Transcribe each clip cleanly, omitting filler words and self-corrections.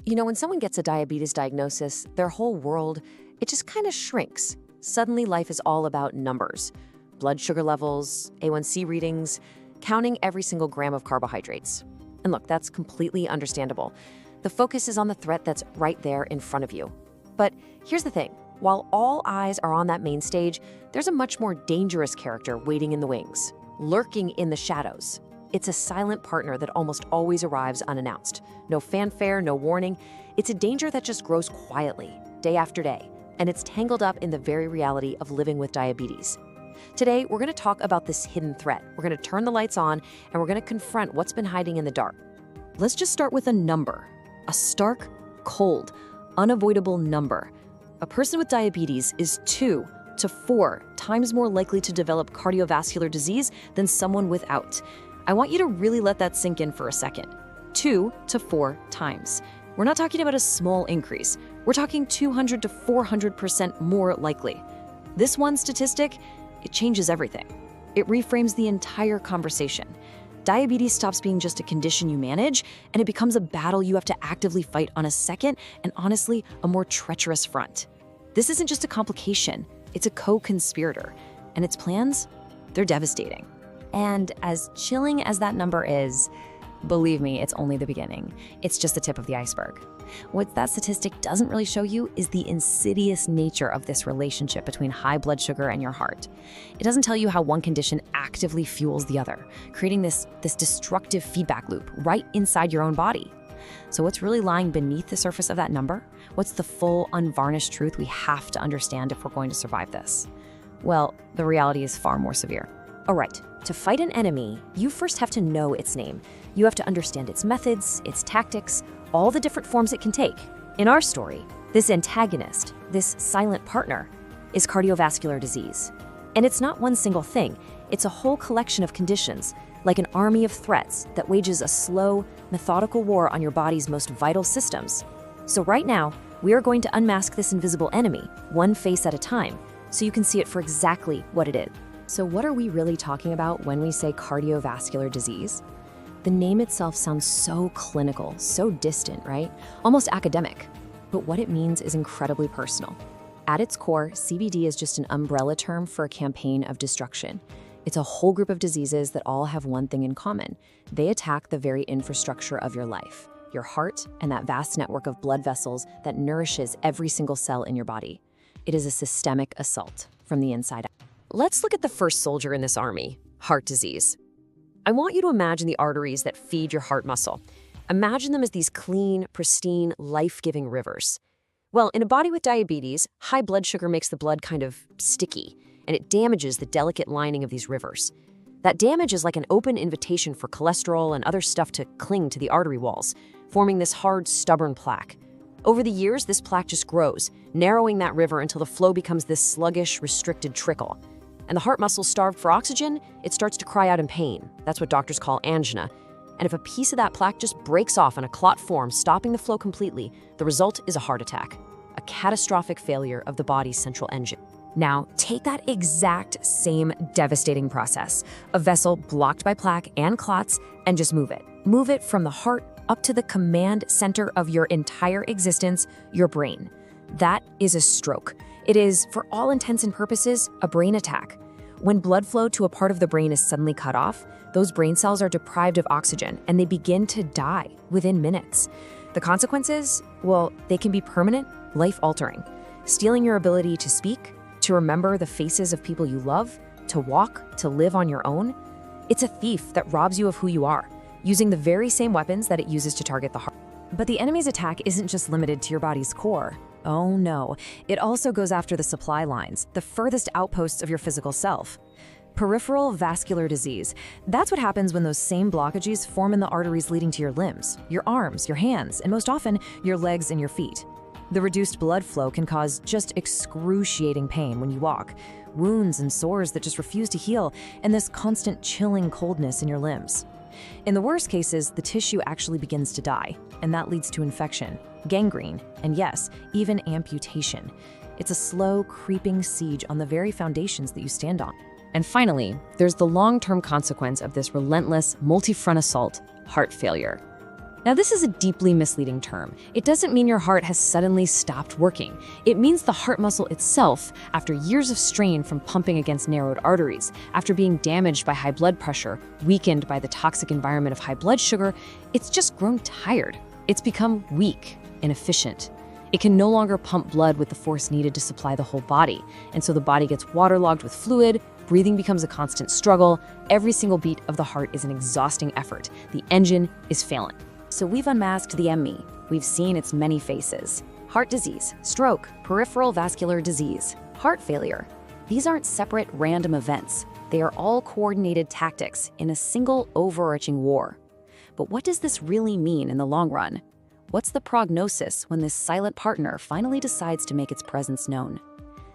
When someone gets a diabetes diagnosis, their whole world, it just kind of shrinks. Suddenly, life is all about numbers. Blood sugar levels, A1C readings, counting every single gram of carbohydrates. And look, that's completely understandable. The focus is on the threat that's right there in front of you. But here's the thing. While all eyes are on that main stage, there's a much more dangerous character waiting in the wings, lurking in the shadows. It's a silent partner that almost always arrives unannounced. No fanfare, no warning. It's a danger that just grows quietly, day after day, and it's tangled up in the very reality of living with diabetes. Today, we're going to talk about this hidden threat. We're going to turn the lights on, and we're going to confront what's been hiding in the dark. Let's just start with a number, a stark, cold, unavoidable number. A person with diabetes is 2 to 4 times more likely to develop cardiovascular disease than someone without. I want you to really let that sink in for a second. 2 to 4 times. We're not talking about a small increase. We're talking 200 to 400% more likely. This one statistic, it changes everything. It reframes the entire conversation. Diabetes stops being just a condition you manage, and it becomes a battle you have to actively fight on a second and, honestly, a more treacherous front. This isn't just a complication, it's a co-conspirator. And its plans? They're devastating. And as chilling as that number is, believe me, it's only the beginning. It's just the tip of the iceberg. What that statistic doesn't really show you is the insidious nature of this relationship between high blood sugar and your heart. It doesn't tell you how one condition actively fuels the other, creating this destructive feedback loop right inside your own body. So what's really lying beneath the surface of that number? What's the full, unvarnished truth we have to understand if we're going to survive this? Well, the reality is far more severe. All right, to fight an enemy, you first have to know its name. You have to understand its methods, its tactics, all the different forms it can take. In our story, this antagonist, this silent partner, is cardiovascular disease. And it's not one single thing. It's a whole collection of conditions, like an army of threats that wages a slow, methodical war on your body's most vital systems. So right now, we are going to unmask this invisible enemy, one face at a time, so you can see it for exactly what it is. So what are we really talking about when we say cardiovascular disease? The name itself sounds so clinical, so distant, right? Almost academic. But what it means is incredibly personal. At its core, CVD is just an umbrella term for a campaign of destruction. It's a whole group of diseases that all have one thing in common. They attack the very infrastructure of your life, your heart, and that vast network of blood vessels that nourishes every single cell in your body. It is a systemic assault from the inside out. Let's look at the first soldier in this army, heart disease. I want you to imagine the arteries that feed your heart muscle. Imagine them as these clean, pristine, life-giving rivers. Well, in a body with diabetes, high blood sugar makes the blood kind of sticky, and it damages the delicate lining of these rivers. That damage is like an open invitation for cholesterol and other stuff to cling to the artery walls, forming this hard, stubborn plaque. Over the years, this plaque just grows, narrowing that river until the flow becomes this sluggish, restricted trickle. And the heart muscle starved for oxygen, it starts to cry out in pain. That's what doctors call angina. And if a piece of that plaque just breaks off in a clot form, stopping the flow completely, the result is a heart attack, a catastrophic failure of the body's central engine. Now, take that exact same devastating process, a vessel blocked by plaque and clots, and just move it. Move it from the heart up to the command center of your entire existence, your brain. That is a stroke. It is, for all intents and purposes, a brain attack. When blood flow to a part of the brain is suddenly cut off, those brain cells are deprived of oxygen and they begin to die within minutes. The consequences? Well, they can be permanent, life-altering, stealing your ability to speak, to remember the faces of people you love, to walk, to live on your own. It's a thief that robs you of who you are, using the very same weapons that it uses to target the heart. But the enemy's attack isn't just limited to your body's core. Oh no, it also goes after the supply lines, the furthest outposts of your physical self. Peripheral vascular disease. That's what happens when those same blockages form in the arteries leading to your limbs, your arms, your hands, and most often, your legs and your feet. The reduced blood flow can cause just excruciating pain when you walk, wounds and sores that just refuse to heal, and this constant chilling coldness in your limbs. In the worst cases, the tissue actually begins to die, and that leads to infection, gangrene, and yes, even amputation. It's a slow, creeping siege on the very foundations that you stand on. And finally, there's the long-term consequence of this relentless, multi-front assault, heart failure. Now, this is a deeply misleading term. It doesn't mean your heart has suddenly stopped working. It means the heart muscle itself, after years of strain from pumping against narrowed arteries, after being damaged by high blood pressure, weakened by the toxic environment of high blood sugar, it's just grown tired. It's become weak, inefficient. It can no longer pump blood with the force needed to supply the whole body, and so the body gets waterlogged with fluid, breathing becomes a constant struggle, every single beat of the heart is an exhausting effort. The engine is failing. So we've unmasked the ME. We've seen its many faces. Heart disease, stroke, peripheral vascular disease, heart failure. These aren't separate random events. They are all coordinated tactics in a single overarching war. But what does this really mean in the long run? What's the prognosis when this silent partner finally decides to make its presence known?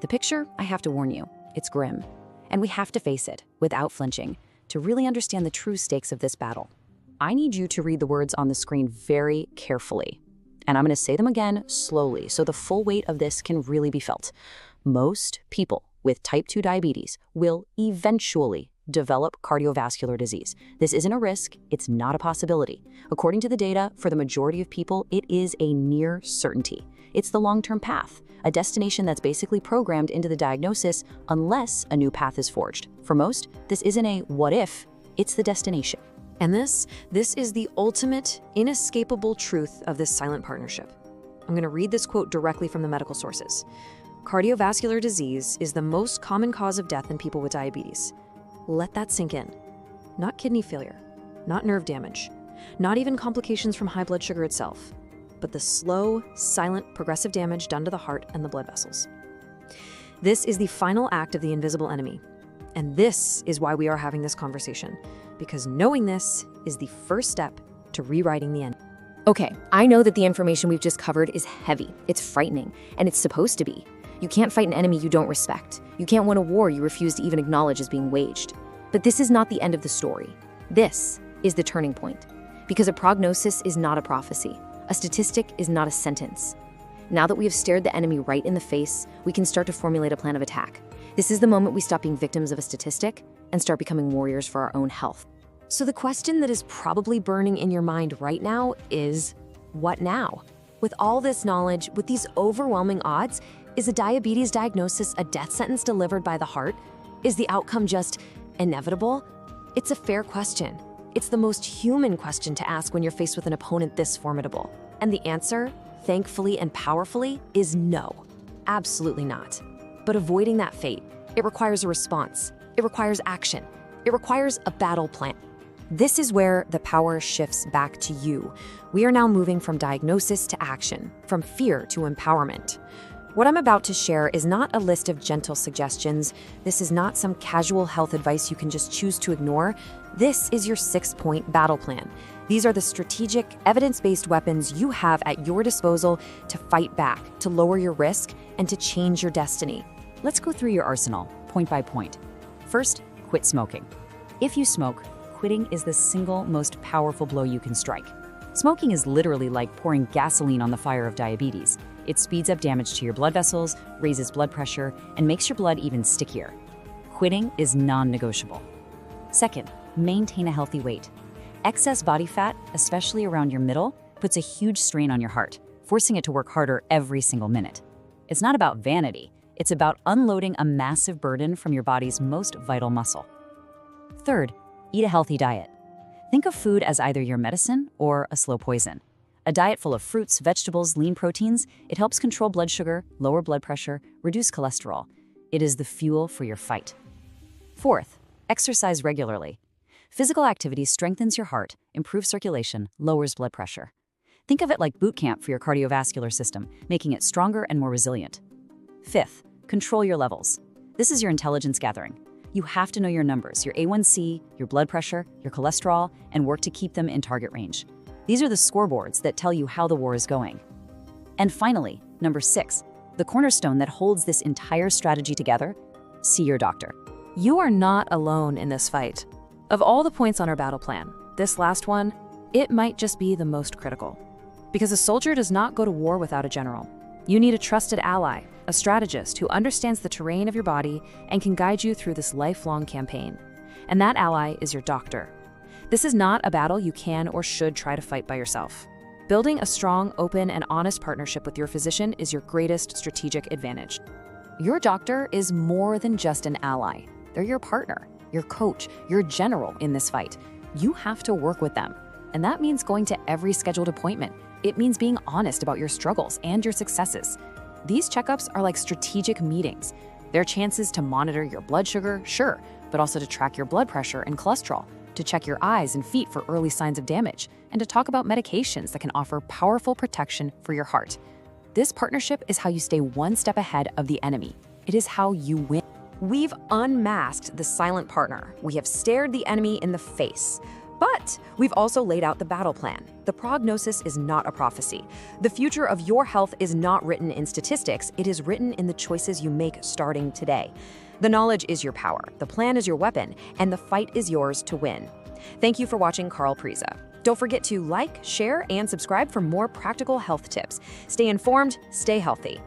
The picture, I have to warn you, it's grim. And we have to face it, without flinching, to really understand the true stakes of this battle. I need you to read the words on the screen very carefully. And I'm going to say them again slowly so the full weight of this can really be felt. Most people with type 2 diabetes will eventually develop cardiovascular disease. This isn't a risk, it's not a possibility. According to the data, for the majority of people, it is a near certainty. It's the long-term path, a destination that's basically programmed into the diagnosis unless a new path is forged. For most, this isn't a what if, it's the destination. And this is the ultimate, inescapable truth of this silent partnership. I'm going to read this quote directly from the medical sources. Cardiovascular disease is the most common cause of death in people with diabetes. Let that sink in. Not kidney failure, not nerve damage, not even complications from high blood sugar itself, but the slow, silent, progressive damage done to the heart and the blood vessels. This is the final act of the invisible enemy. And this is why we are having this conversation, because knowing this is the first step to rewriting the end. Okay, I know that the information we've just covered is heavy, it's frightening, and it's supposed to be. You can't fight an enemy you don't respect. You can't win a war you refuse to even acknowledge is being waged. But this is not the end of the story. This is the turning point. Because a prognosis is not a prophecy. A statistic is not a sentence. Now that we have stared the enemy right in the face, we can start to formulate a plan of attack. This is the moment we stop being victims of a statistic and start becoming warriors for our own health. So the question that is probably burning in your mind right now is, what now? With all this knowledge, with these overwhelming odds, is a diabetes diagnosis a death sentence delivered by the heart? Is the outcome just inevitable? It's a fair question. It's the most human question to ask when you're faced with an opponent this formidable. And the answer, thankfully and powerfully, is no. Absolutely not. But avoiding that fate, it requires a response. It requires action. It requires a battle plan. This is where the power shifts back to you. We are now moving from diagnosis to action, from fear to empowerment. What I'm about to share is not a list of gentle suggestions. This is not some casual health advice you can just choose to ignore. This is your 6-point battle plan. These are the strategic, evidence-based weapons you have at your disposal to fight back, to lower your risk, and to change your destiny. Let's go through your arsenal, point by point. First, quit smoking. If you smoke, quitting is the single most powerful blow you can strike. Smoking is literally like pouring gasoline on the fire of diabetes. It speeds up damage to your blood vessels, raises blood pressure, and makes your blood even stickier. Quitting is non-negotiable. Second, maintain a healthy weight. Excess body fat, especially around your middle, puts a huge strain on your heart, forcing it to work harder every single minute. It's not about vanity. It's about unloading a massive burden from your body's most vital muscle. Third, eat a healthy diet. Think of food as either your medicine or a slow poison. A diet full of fruits, vegetables, lean proteins, it helps control blood sugar, lower blood pressure, reduce cholesterol. It is the fuel for your fight. Fourth, exercise regularly. Physical activity strengthens your heart, improves circulation, lowers blood pressure. Think of it like boot camp for your cardiovascular system, making it stronger and more resilient. Fifth, control your levels. This is your intelligence gathering. You have to know your numbers, your A1C, your blood pressure, your cholesterol, and work to keep them in target range. These are the scoreboards that tell you how the war is going. And finally, number 6, the cornerstone that holds this entire strategy together, see your doctor. You are not alone in this fight. Of all the points on our battle plan, this last one, it might just be the most critical. Because a soldier does not go to war without a general. You need a trusted ally, a strategist who understands the terrain of your body and can guide you through this lifelong campaign. And that ally is your doctor. This is not a battle you can or should try to fight by yourself. Building a strong, open, and honest partnership with your physician is your greatest strategic advantage. Your doctor is more than just an ally. They're your partner, your coach, your general in this fight. You have to work with them. And that means going to every scheduled appointment. It means being honest about your struggles and your successes. These checkups are like strategic meetings. They're chances to monitor your blood sugar, sure, but also to track your blood pressure and cholesterol, to check your eyes and feet for early signs of damage, and to talk about medications that can offer powerful protection for your heart. This partnership is how you stay one step ahead of the enemy. It is how you win. We've unmasked the silent partner. We have stared the enemy in the face. But we've also laid out the battle plan. The prognosis is not a prophecy. The future of your health is not written in statistics. It is written in the choices you make starting today. The knowledge is your power, the plan is your weapon, and the fight is yours to win. Thank you for watching Carl Priza. Don't forget to like, share, and subscribe for more practical health tips. Stay informed, stay healthy.